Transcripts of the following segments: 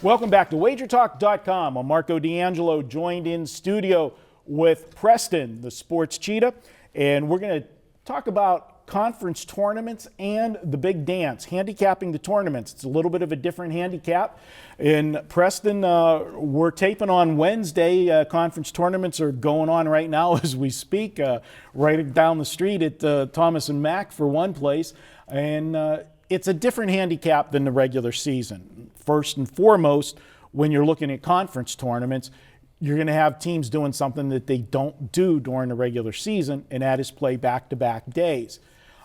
Welcome back to WagerTalk.com. I'm Marco D'Angelo, joined in studio with Preston, the Sports Cheetah, and we're going to talk about conference tournaments and the big dance, handicapping the tournaments. It's a little bit of a different handicap. In Preston, we're taping on Wednesday. Conference tournaments are going on right now as we speak, right down the street at Thomas and Mack for one place. And it's a different handicap than the regular season. First and foremost, when you're looking at conference tournaments, you're going to have teams doing something that they don't do during the regular season, and that is play back-to-back days.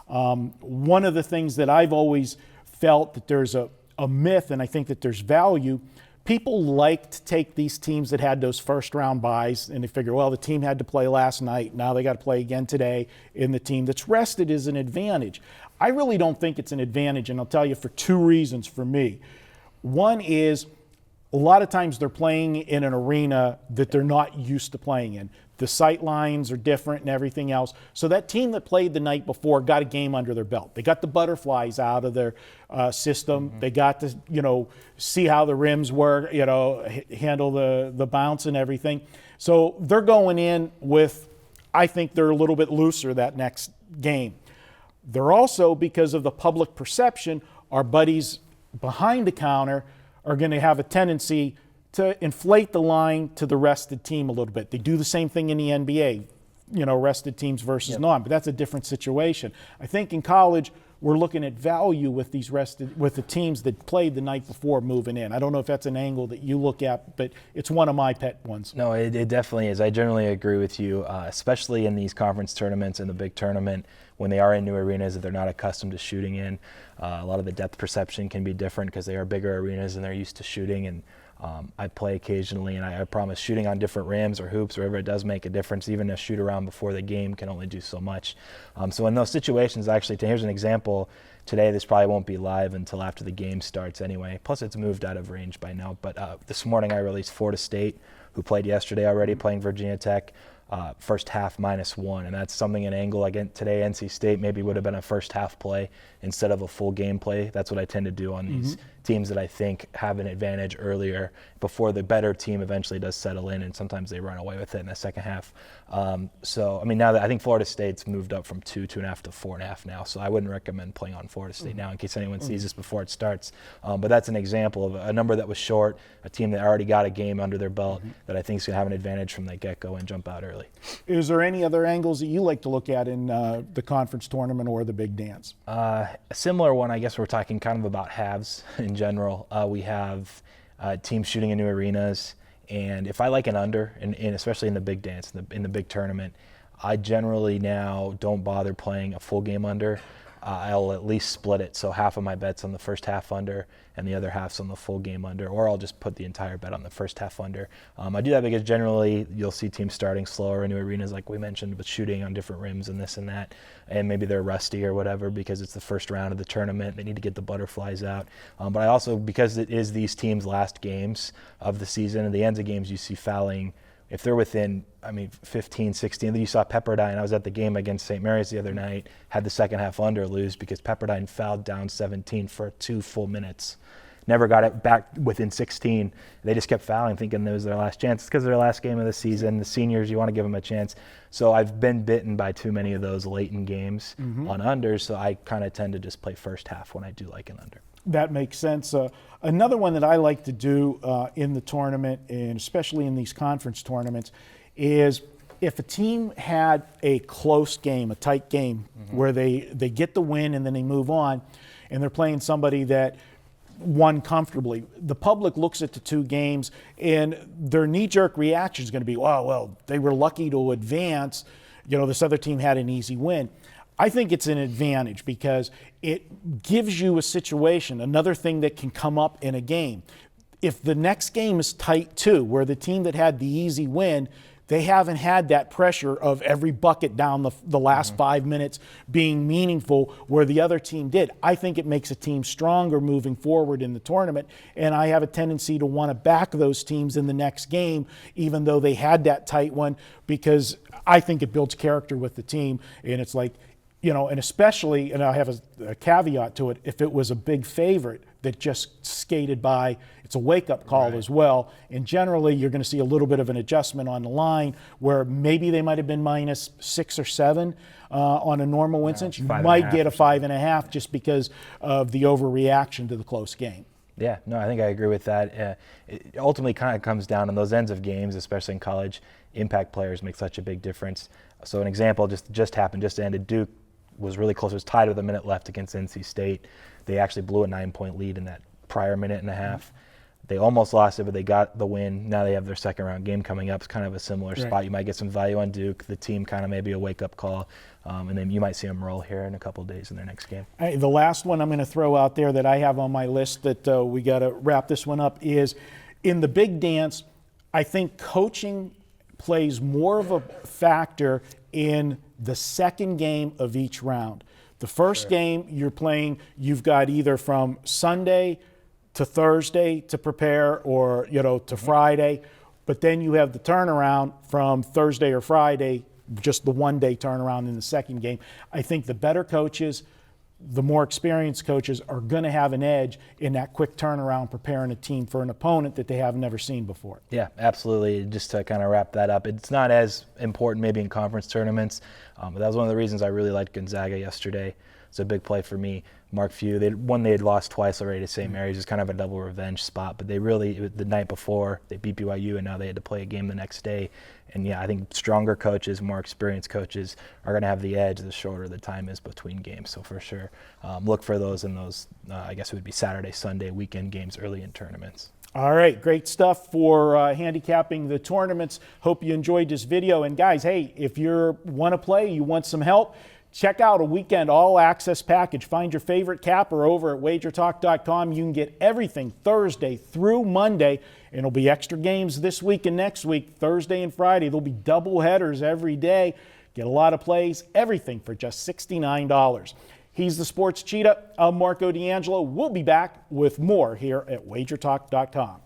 One of the things that I've always felt that there's a myth, and I think that there's value, people like to take these teams that had those first-round byes, and they figure, well, the team had to play last night, now they got to play again today, and the team that's rested is an advantage. I really don't think it's an advantage, and I'll tell you for two reasons for me. One is a lot of times they're playing in an arena that they're not used to playing in. The sight lines are different and everything else. So that team that played the night before got a game under their belt. They got the butterflies out of their system. Mm-hmm. They got to, see how the rims work, handle the bounce and everything. So they're going in with, I think they're a little bit looser that next game. They're also, because of the public perception, our buddies behind the counter are going to have a tendency to inflate the line to the rested team a little bit. They do the same thing in the NBA, rested teams versus non, but that's a different situation. I think in college, we're looking at value with the teams that played the night before moving in. I don't know if that's an angle that you look at, but it's one of my pet ones. No, it definitely is. I generally agree with you, especially in these conference tournaments and the big tournament when they are in new arenas that they're not accustomed to shooting in. A lot of the depth perception can be different because they are bigger arenas and they're used to shooting. And I play occasionally, and I promise shooting on different rims or hoops, wherever it does make a difference, even a shoot around before the game can only do so much. So in those situations, actually, here's an example. Today, this probably won't be live until after the game starts anyway. Plus, it's moved out of range by now. But this morning, I released Florida State, who played yesterday already, playing Virginia Tech. First half -1, and that's something an angle. Again, today NC State maybe would have been a first half play instead of a full game play. That's what I tend to do on these teams that I think have an advantage earlier before the better team eventually does settle in, and sometimes they run away with it in the second half. Now that I think Florida State's moved up from 2.5 to 4.5 now, so I wouldn't recommend playing on Florida State now in case anyone sees this before it starts. But that's an example of a number that was short, a team that already got a game under their belt that I think is going to have an advantage from the get-go and jump out early. Is there any other angles that you like to look at in the conference tournament or the big dance? A similar one, I guess we're talking kind of about halves in general. We have teams shooting in new arenas, and if I like an under, and especially in the big dance, in the big tournament, I generally now don't bother playing a full game under. I'll at least split it, so half of my bet's on the first half under and the other half's on the full game under, or I'll just put the entire bet on the first half under. I do that because generally you'll see teams starting slower in new arenas like we mentioned, with shooting on different rims and this and that, and maybe they're rusty or whatever because it's the first round of the tournament, they need to get the butterflies out. But I also, because it is these teams' last games of the season and the ends of games, you see fouling. If they're within, 15, 16, you saw Pepperdine. I was at the game against St. Mary's the other night, had the second half under lose because Pepperdine fouled down 17 for 2 full minutes. Never got it back within 16. They just kept fouling, thinking it was their last chance. It's because their last game of the season. The seniors, you want to give them a chance. So I've been bitten by too many of those late in games on unders, so I kind of tend to just play first half when I do like an under. That makes sense. Another one that I like to do in the tournament, and especially in these conference tournaments, is if a team had a close game, a tight game, where they get the win and then they move on, and they're playing somebody that won comfortably, the public looks at the two games and their knee-jerk reaction is going to be, oh, well, they were lucky to advance. This other team had an easy win. I think it's an advantage because it gives you a situation, another thing that can come up in a game. If the next game is tight too, where the team that had the easy win, they haven't had that pressure of every bucket down the last 5 minutes being meaningful where the other team did. I think it makes a team stronger moving forward in the tournament, and I have a tendency to want to back those teams in the next game, even though they had that tight one, because I think it builds character with the team, and it's like, and especially, and I have a caveat to it, if it was a big favorite, that just skated by. It's a wake-up call as well. And generally, you're going to see a little bit of an adjustment on the line where maybe they might have been minus 6 or 7 on a normal instance. You might get a 5.5 just because of the overreaction to the close game. Yeah, no, I think I agree with that. It ultimately kind of comes down on those ends of games, especially in college. Impact players make such a big difference. So an example just happened, just ended. Duke was really close. It was tied with a minute left against NC State. They actually blew a 9-point lead in that prior minute and a half. They almost lost it, but they got the win. Now they have their second round game coming up. It's kind of a similar spot. You might get some value on Duke. The team kind of maybe a wake-up call. And then you might see them roll here in a couple of days in their next game. The last one I'm going to throw out there that I have on my list that we got to wrap this one up is in the big dance, I think coaching plays more of a factor in the second game of each round. The first game you're playing, you've got either from Sunday to Thursday to prepare or, to Friday. But then you have the turnaround from Thursday or Friday, just the one-day turnaround in the second game. I think the better coaches, the more experienced coaches are going to have an edge in that quick turnaround preparing a team for an opponent that they have never seen before. Yeah, absolutely. Just to kind of wrap that up, it's not as important maybe in conference tournaments, but that was one of the reasons I really liked Gonzaga yesterday. It's a big play for me. Mark Few, they had lost twice already to St. Mary's. It's kind of a double revenge spot, but the night before, they beat BYU, and now they had to play a game the next day. And yeah, I think stronger coaches, more experienced coaches are going to have the edge the shorter the time is between games. So for sure, look for those in those, I guess it would be Saturday, Sunday, weekend games early in tournaments. All right, great stuff for handicapping the tournaments. Hope you enjoyed this video. And guys, hey, if you want to play, you want some help, check out a weekend all-access package. Find your favorite capper over at WagerTalk.com. You can get everything Thursday through Monday, and it'll be extra games this week and next week, Thursday and Friday. There'll be double headers every day. Get a lot of plays, everything for just $69. He's the Sports Cheetah. I'm Marco D'Angelo. We'll be back with more here at WagerTalk.com.